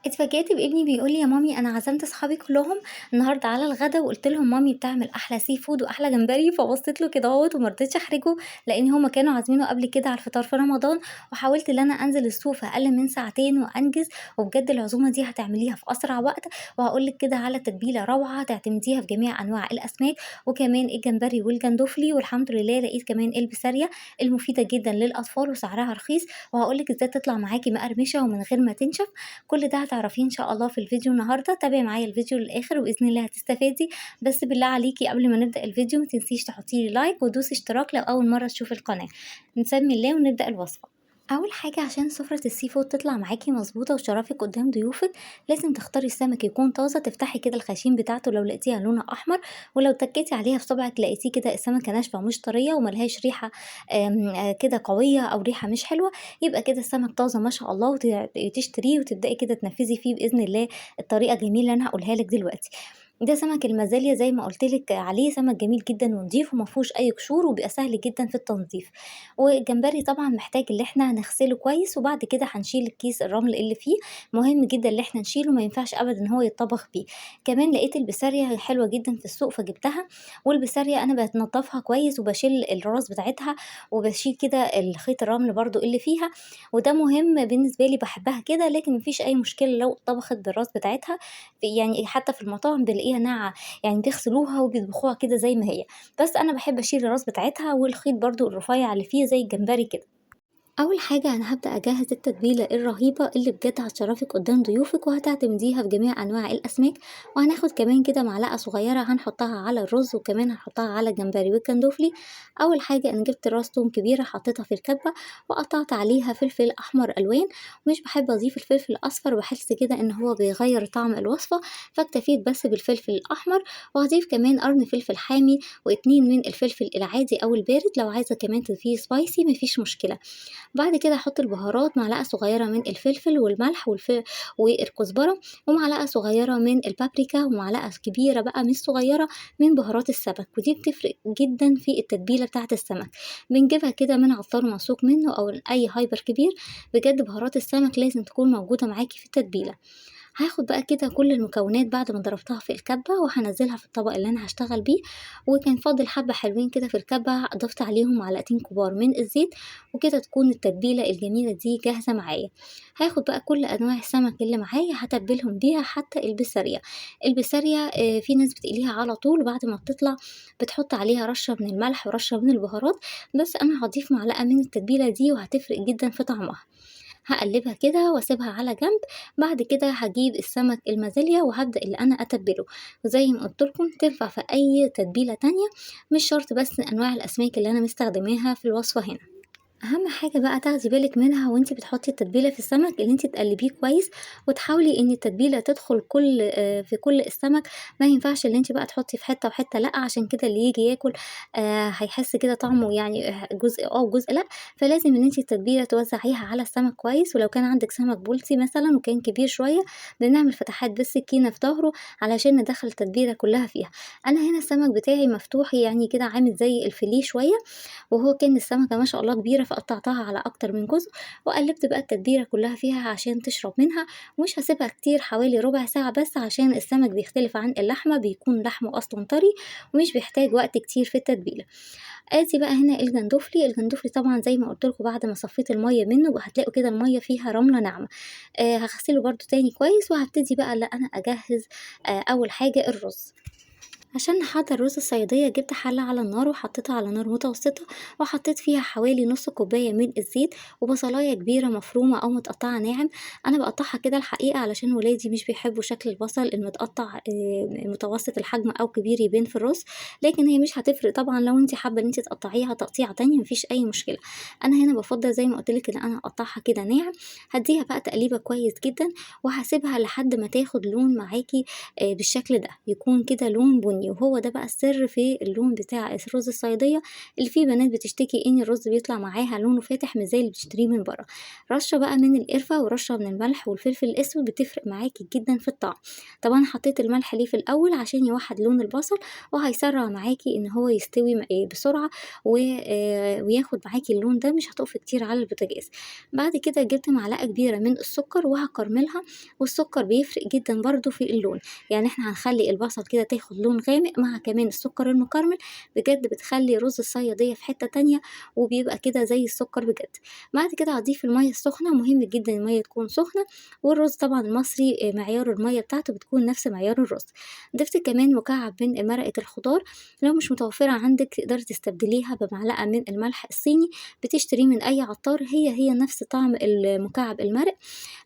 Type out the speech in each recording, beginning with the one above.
اتفاجئت بابني بيقول لي: يا مامي أنا عزمت صحابي كلهم النهارده على الغدا، وقُلت لهم مامي بتعمل أحلى سي فود وأحلى جمبري، فبصيت له كده أهوّة وما رضيتش أحرجه، لإن هُم كانوا عازمينه قبل كده على الفطار في رمضان، وحاولت إن أنا أنزل السوق في أقل من ساعتين وأنجز، وبجد العزومة دي هتعمليها في أسرع وقت، وهاقول لِك كده على تتبيلة روعة تعتمديها في جميع أنواع الأسماك، وكمان الجمبري والجندوفلي، والحمد لله لقيت كمان البسارية المفيدة جدًا للأطفال وسعرها رخيص، وهاقول لِك إزاي تطلع معاكِ مقرمشة ومن غير ما تنشف. كل ده هتعرفيه إن شاء الله في الفيديو النهارده، تابعي معايا الفيديو للآخر وبإذن الله هتستفادي. بس بالله عليكِ قبل ما نبدأ الفيديو ما تنسيش تحطي لي لايك ودوسي اشتراك لو أول مرة تشوفي القناة. نسمي الله ونبدأ الوصفة. أول حاجة عشان سفرة السي فود تطلع معاكي مظبوطة وشرفك قدام ضيوفك لازم تختاري السمك يكون طازة، تفتحي كده الخشين بتاعته لو لقيتيها لونها أحمر، ولو تكيتي عليها بصبعك لقيتيه كده السمكة ناشفة مش طرية وملهاش ريحة كده قوية أو ريحة مش حلوة، يبقى كده السمك طازة ما شاء الله وتشتريه وتبدأي كده تنفذي فيه بإذن الله الطريقة الجميلة اللي أنا هقولها لك دلوقتي. ده سمك المازاليا زي ما قلت لك عليه، سمك جميل جدا ونضيف ومفهوش أي قشور وبيبقى سهل جدا في التنظيف. والجمبري طبعًا محتاج اللي إحنا هنغسله كويس، وبعد كده هنشيل الكيس الرمل اللي فيه، مهم جدًا اللي إحنا نشيله ما ينفعش أبدًا إن هو يتطبخ بيه. كمان لقيت البسارية حلوة جدًا في السوق فجبتها، والبسارية أنا بانضفها كويس وباشيل الراس بتاعتها، وباشيل كده الخيط الرمل برضه اللي فيها، وده مهم بالنسبة لي باحبها كده، لكن ما فيش أي مشكلة لو اتطبخت بالراس بتاعتها، يعني حتى في المطاعم بنلاقيها يعني بيغسلوها وبيطبخوها كده زي ما هي. بس أنا باحب أشيل الراس بتاعتها والخيط برضه الرفيّع اللي فيه زي الجمبري كده. أول حاجة أنا هابدأ أجهّز التتبيلة الرهيبة اللي بجد هتشرّفِك قدّام ضيوفِك وهتعتمديها في جميع أنواع الأسماك، وهناخد كمان كده معلقة صغيّرة هنحطها على الرز وكمان هنحطها على الجمبري والجندوفلي. أول حاجة أنا جبت راس توم كبيرة حطيتها في الكبة وقطعت عليها فلفل أحمر ألوان، ومش باحب أضيف الفلفل الأصفر باحس كده إن هو بيغيّر طعم الوصفة، فاكتفيت بس بالفلفل الأحمر، وهاضيف كمان قرن فلفل حامي و2 من الفلفل العادي أو البارد، لو عايزة كمان تضيفيه spicy ما فيش مشكلة. بعد كده هاحط البهارات معلقة صغيرة من الفلفل والملح والكزبرة، ومعلقة صغيرة من البابريكا، ومعلقة كبيرة بقى مش صغيرة من بهارات السمك، ودي بتفرق جدًا في التتبيلة بتاعة السمك، بنجيبها كده من عطار موثوق منه أو أي هايبر كبير، بجد بهارات السمك لازم تكون موجودة معاكِ في التتبيلة. هاخد بقى كده كل المكونات بعد ما ضربتها في الكبة وهانزّلها في الطبق اللي أنا هاشتغل بيه، وكان فاضل حبة حلوين كده في الكبة ضفت عليهم معلقتين كبار من الزيت، وكده تكون التتبيلة الجميلة دي جاهزة معايا. هاخد بقى كل أنواع السمك اللي معايا هاتبّلهم بيها حتى البسارية. البسارية في ناس بتقليها على طول وبعد ما بتطلع بتحط عليها رشة من الملح ورشة من البهارات، بس أنا هاضيف معلقة من التتبيلة دي وهتفرق جدًا في طعمها. هاقلّبها كده واسيبها على جنب، بعد كده هاجيب السمك المازاليا وهابدأ اللي أنا أتبّله، وزي ما قُلت لكم تنفع في أي تتبيلة تانية، مش شرط بس أنواع الأسماك اللي أنا مستخدماها في الوصفة هنا. أهم حاجة بقى تاخدي بالِك منها وأنتِ بتحطي التتبيلة في السمك، إن أنتِ تقلّبيه كويس وتحاولي إن التتبيلة تدخل في كل السمك، ما ينفعش اللي أنتِ بقى تحطي في حتة وحتة لأ، عشان كده اللي ييجي ياكل هيحس كده طعمه يعني جزء وجزء لأ، فلازم إن أنتِ التتبيلة توزّعيها على السمك كويس، ولو كان عندِك سمك بلطي مثلًا وكان كبير شوية، بنعمل فتحات بالسكينة في ضهره علشان ندخّل التتبيلة كلّها فيها. أنا هنا السمك بتاعي مفتوح يعني كده عامل زي الفيليه شوية، وهو كان السمكة ما شاء الله كبيرة فقطعتها على أكتر من جزء، وقلّبت بقى التتبيلة كلّها فيها عشان تشرب منها، ومش هاسيبها كتير حوالي ربع ساعة بس عشان السمك بيختلف عن اللحمة، بيكون لحمه أصلًا طري ومش بيحتاج وقت كتير في التتبيلة. آدي بقى هنا الجندوفلي، الجندوفلي طبعًا زي ما قُلت لكم بعد ما صفّيت المَيّة منه هتلاقوا كده المَيّة فيها رملة ناعمة، هاغسله برضه تاني كويس وهابتدي بقى اللي أنا أجهّز أول حاجة الرز. عشان نحضّر رز الصيادية جِبت حلة على النار وحطيتها على نار متوسطة، وحطيت فيها حوالي نُص كوباية من الزيت، وبصلاية كبيرة مفرومة أو متقطعة ناعم، أنا باقطّعها كده الحقيقة علشان ولادي مش بيحبوا شكل البصل المتقطّع متوسط الحجم أو كبير يبان في الرز، لكن هي مش هتفرق طبعًا لو أنتِ حابة إن أنتِ تقطّعيها تقطيعة تانية ما فيش أي مشكلة. أنا هنا بافضّل زي ما قُلت لِك إن أنا أقطّعها كده ناعم، هادّيها بقى تقليبة كويس جدًا، وهاسيبها لحد ما تاخد لون معاكِ بالشكل ده، يكون كده لون بني. عالية، وهو ده بقى السر في اللون بتاع الرز الصيادية اللي فيه بنات بتشتكي إن الرز بيطلع معاها لونه فاتح مش زي اللي بتشتريه من برّه. رشة بقى من القرفة ورشة من الملح والفلفل الأسود بتفرق معاكِ جدًا في الطعم. طب أنا حطيت الملح ليه في الأول عشان يوحّد لون البصل وهيسرّع معاكِ إن هو يستوي بسرعة وياخد معاكِ اللون ده، مش هتقفي كتير على البوتاجاز. بعد كده جبت معلقة كبيرة من السكر وهاكرملها، والسكر بيفرق جدًا برضه في اللون، يعني إحنا هنخلّي البصل كده تاخد لون غامق مع كمان السكر المكرمل، بجد بتخلّي رز الصيادية في حتة تانية وبيبقى كده زي السكر بجد. بعد كده هاضيف المَيّة السخنة، مهم جدًا المَيّة تكون سخنة، والرز طبعًا المصري معيار المَيّة بتاعته بتكون نفس معيار الرز. ضِفت كمان مكعب من مرقة الخضار، لو مش متوفرة عندِك تقدري تستبدليها بمعلقة من الملح الصيني بتشتريه من أي عطار، هي نفس طعم مكعب المرق.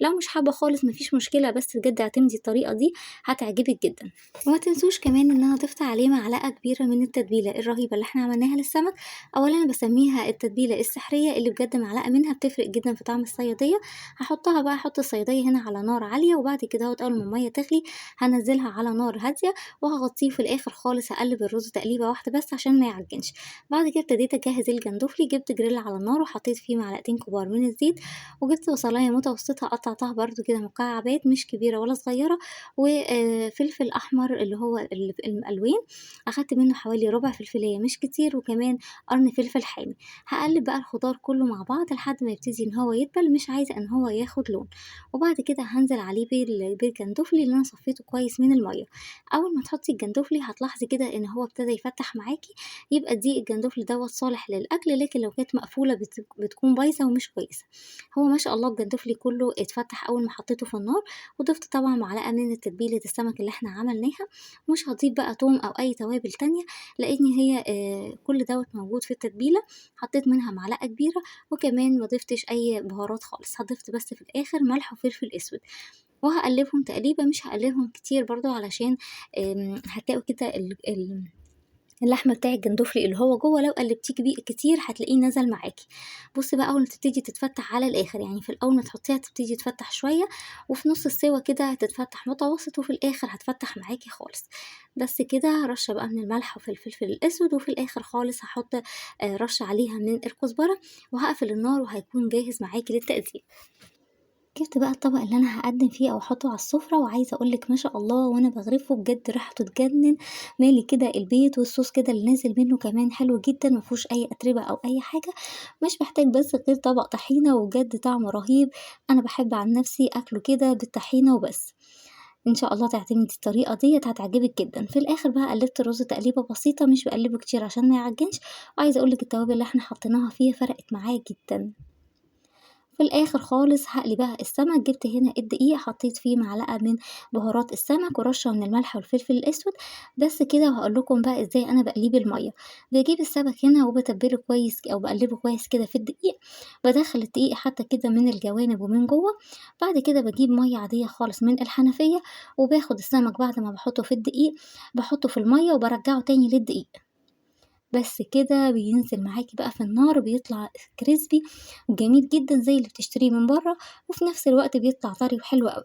لو مش حابة خالص ما فيش مشكلة، بس بجد اعتمدي الطريقة دي هتعجبِك جدًا. وما تنسوش كمان إن أنا ضِفت عليه معلقة كبيرة من التتبيلة الرهيبة اللي إحنا عملناها للسمك، أولًا أنا باسميها التتبيلة السحرية اللي بجد معلقة منها بتفرق جدًا في طعم الصيادية. هاحطها بقى، هاحط الصيادية هنا على نار عالية، وبعد كده أول ما المَيّة تغلي هانزّلها على نار هادية وهاغطيه، وفي الآخر خالص هاقلّب الرز تقليبة واحدة بس عشان ما يعجنش. بعد كده ابتديت أجهّز الجندوفلي، جبت جريل على النار وحطيت فيه معلقتين كبار من الزيت، وجبت بصلاية متوسطة قطعتها برضه كده مكعبات مش كبيرة ولا صغيرة، فلفل أحمر اللي هو الألوان، أخدت منه حوالي ربع فلفلاية مش كتير، وكمان قرن فلفل حامي. هاقلّب بقى الخضار كلّه مع بعض لحد ما يبتدي إن هو يدبل، مش عايزة إن هو ياخد لون، وبعد كده هانزل عليه بالجندوفلي اللي أنا صفيته كويس من المَيّة. أول ما تحطي الجندوفلي هتلاحظي كده إن هو ابتدى يفتح معاكِ، يبقى دي الجندوفلي دوّة صالح للأكل، لكن لو كانت مقفولة بتكون بايظة ومش كويسة. هو ما شاء الله الجندوفلي كلّه اتفتح أول ما حطيته في النار، وضِفت طبعًا معلقة من تتبيلة السمك اللي إحنا عملناها. مش هاضيف بقى توم أو أي توابل تانية، لإن هي كل دوّة موجود في التتبيلة، حطيت منها معلقة كبيرة، وكمان ما ضفتش أي بهارات خالص، ضِفت بس في الآخر ملح وفلفل أسود، وهاقلّبهم تقليبة، مش هاقلّبهم كتير برضه علشان هتلاقوا كده اللحم بتاع الجندوفلي اللي هو جوّه لو قلّبتيه كتير هتلاقيه نزل معاكِ. بُصّي بقى أول ما تبتدي تتفتح على الآخر، يعني في الأول ما تحطيها تبتدي تفتح شوية، وفي نُص السِوَى كده هتتفتح متوسط، وفي الآخر هتفتح معاكِ خالص. بس كده رشّة بقى من الملح وفي الفلفل الأسود، وفي الآخر خالص هاحط رشّة عليها من الكزبرة، وهاقفل النار وهيكون جاهز معاكِ للتقديم. جِبت بقى الطبق اللي أنا هاقدّم فيه أو أحطّه على السفرة، وعايزة أقول لِك ما شاء الله وأنا باغرفه بجد ريحته تجنن، مالي كده البيت، والصوص كده اللي نازل منه كمان حلو جدًا، ما فيهوش أي أتربة أو أي حاجة، مش محتاج بس غير طبق طحينة، وبجد طعمه رهيب. أنا باحب عن نفسي آكله كده بالطحينة وبس. إن شاء الله تعتمدي الطريقة ديّة هتعجبِك جدًا. في الآخر بقى قلّبت الرز تقليبة بسيطة، مش باقلّبه كتير عشان ما يعجنش، وعايزة أقول لِك التوابل اللي إحنا حطيناها فيه فرقت معايا جدًا. في الآخر خالص هاقلي بقى السمك، جبت هنا الدقيق حطيت فيه معلقة من بهارات السمك ورشة من الملح والفلفل الأسود، بس كده. وهاقول لكم بقى إزاي أنا باقليه بالمَيّة. باجيب السمك هنا وباتبّله كويس أو باقلّبه كويس كده في الدقيق، بادخّل الدقيق حتى كده من الجوانب ومن جوّه، بعد كده باجيب مَيّة عادية خالص من الحنفية، وباخد السمك بعد ما باحطه في الدقيق، باحطه في المَيّة وبارجّعه تاني للدقيق. بس كده بينزل معاكِ بقى في النار بيطلع crispy وجميل جدًا زي اللي بتشتريه من برّه، وفي نفس الوقت بيطلع طري وحلو أوي.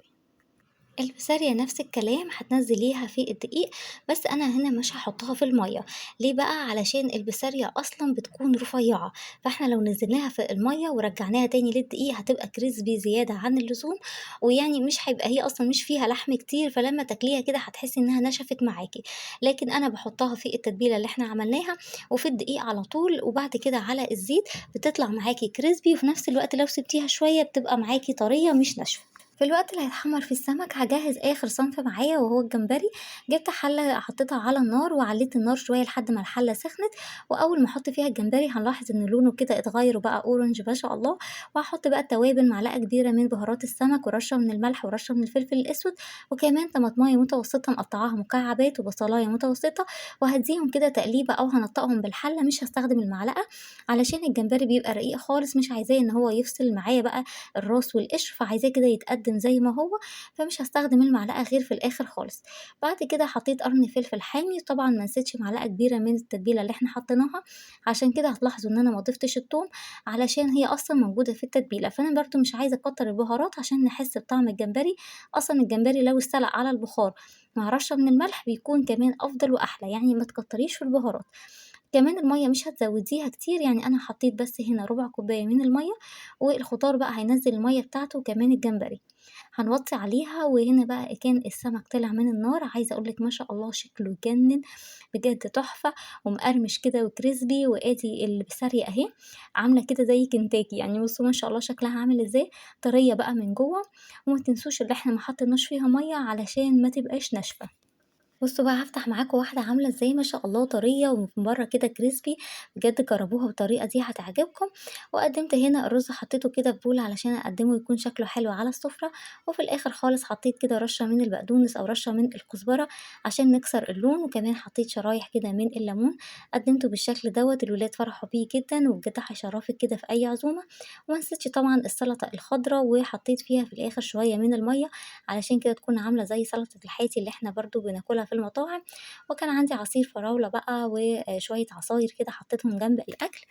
البسارية نفس الكلام هتنزّليها في الدقيق، بس أنا هنا مش هاحطها في المَيّة. ليه بقى؟ علشان البسارية أصلًا بتكون رفيّعة، فإحنا لو نزّلناها في المَيّة ورجعناها تاني للدقيق هتبقى crispy زيادة عن اللزوم، ويعني مش هيبقى هي أصلًا مش فيها لحم كتير، فلمّا تاكليها كده هتحسي إنها نشفت معاكِ. لكن أنا باحطها في التتبيلة اللي إحنا عملناها وفي الدقيق على طول، وبعد كده على الزيت بتطلع معاكِ crispy، وفي نفس الوقت لو سِبتيها شوية بتبقى معاكِ طرية مش ناشفة. في الوقت اللي هيتحمّر فيه السمك هاجهّز آخر صنف معايا وهو الجمبري. جِبت حلة حطيتها على النار وعلّيت النار شوية لحد ما الحلة سخنت، وأول ما أحُط فيها الجمبري هنلاحظ إن لونه كده اتغيّر وبقى orange ما شاء الله. وهاحُط بقى التوابل، معلقة كبيرة من بهارات السمك ورشة من الملح ورشة من الفلفل الأسود، وكمان طماطماية متوسطة مقطّعاها مكعبات وبصلاية متوسطة، وهادّيهم كده تقليبة أو هانطّقهم بالحلة، مش هاستخدم المعلقة علشان الجمبري بيبقى رقيق خالص، مش عايزاه إن هو يفصل معايا بقى الراس والقشر، فعايزاه كده يتقدّم دسم زي ما هو، فمش هاستخدم المعلقة غير في الآخر خالص. بعد كده حطيت قرن فلفل حامي، طبعًا ما نسيتش معلقة كبيرة من التتبيلة اللي إحنا حطيناها، عشان كده هتلاحظوا إن أنا ما ضفتش التوم علشان هي أصلًا موجودة في التتبيلة، فأنا برضه مش عايزة أكتر البهارات عشان نحس بطعم الجمبري. أصلًا الجمبري لو اتسلق على البخار مع رشة من الملح بيكون كمان أفضل وأحلى، يعني ما تكتريش في البهارات. كمان المَيّة مش هتزوديها كتير، يعني أنا حطيت بس هنا ربع كوباية من المَيّة، والخضار بقى هينزل المَيّة بتاعته وكمان الجمبري. هنوطّي عليها، وهنا بقى كان السمك طلع من النار، عايزة أقول لِك ما شاء الله شكله يجنن، بجد تحفة ومقرمش كده وكريسبي، وآدي البسارية أهي عاملة كده زي كنتاكي، يعني بُصّوا ما شاء الله شكلها عامل إزاي، طرية بقى من جوّه. وما تنسوش اللي إحنا ما حطيناش فيها مَيّة علشان ما تبقاش ناشفة. بُصّوا بقى هافتح معاكم واحدة عاملة إزاي ما شاء الله طرية ومن برّه كده crispy، بجد جرّبوها بالطريقة دي هتعجبكم. وقدّمت هنا الرز حطيته كده في بول علشان أقدّمه يكون شكله حلو على السفرة، وفي الآخر خالص حطيت كده رشة من البقدونس أو رشة من الكزبرة عشان نكسر اللون، وكمان حطيت شرايح كده من الليمون. قدّمته بالشكل دوّة، الولاد فرحوا بيه جدًا وبجد هيشرّفِك كده في أي عزومة. وما نسيتش طبعًا السلطة الخضرا، وحطيت فيها في الآخر شوية من المَيّة علشان كده تكون عاملة زي سلطة الحاتي اللي إحنا برضه بناكلها في المطاعم. وكان عندي عصير فراولة بقى وشوية عصاير كده حطيتهم جنب الأكل.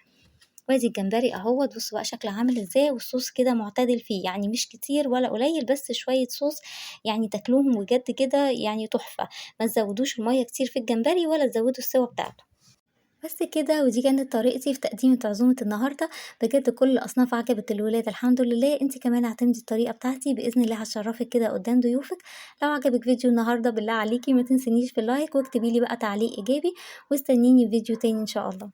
وادي الجمبري أهوّة، بُصّوا بقى شكله عامل إزاي، والصوص كده معتدل فيه، يعني مش كتير ولا قليل، بس شوية صوص يعني تاكلوهم بجد كده يعني تحفة. ما تزوّدوش المَيّة كتير في الجمبري ولا تزوّدوا السِوَى بتاعته. بس كده، ودي كانت طريقتي في تقديمة عزومة النهارده. بجد كل الأصناف عجبت الولاد الحمد لله. انتِ كمان اعتمدي الطريقة بتاعتي بإذن الله هتشرفِك كده قدام ضيوفِك. لو عجبِك فيديو النهارده بالله عليكِ ما تنسينيش باللايك، واكتبي لي بقى تعليق إيجابي، واستنيني في فيديو تاني إن شاء الله.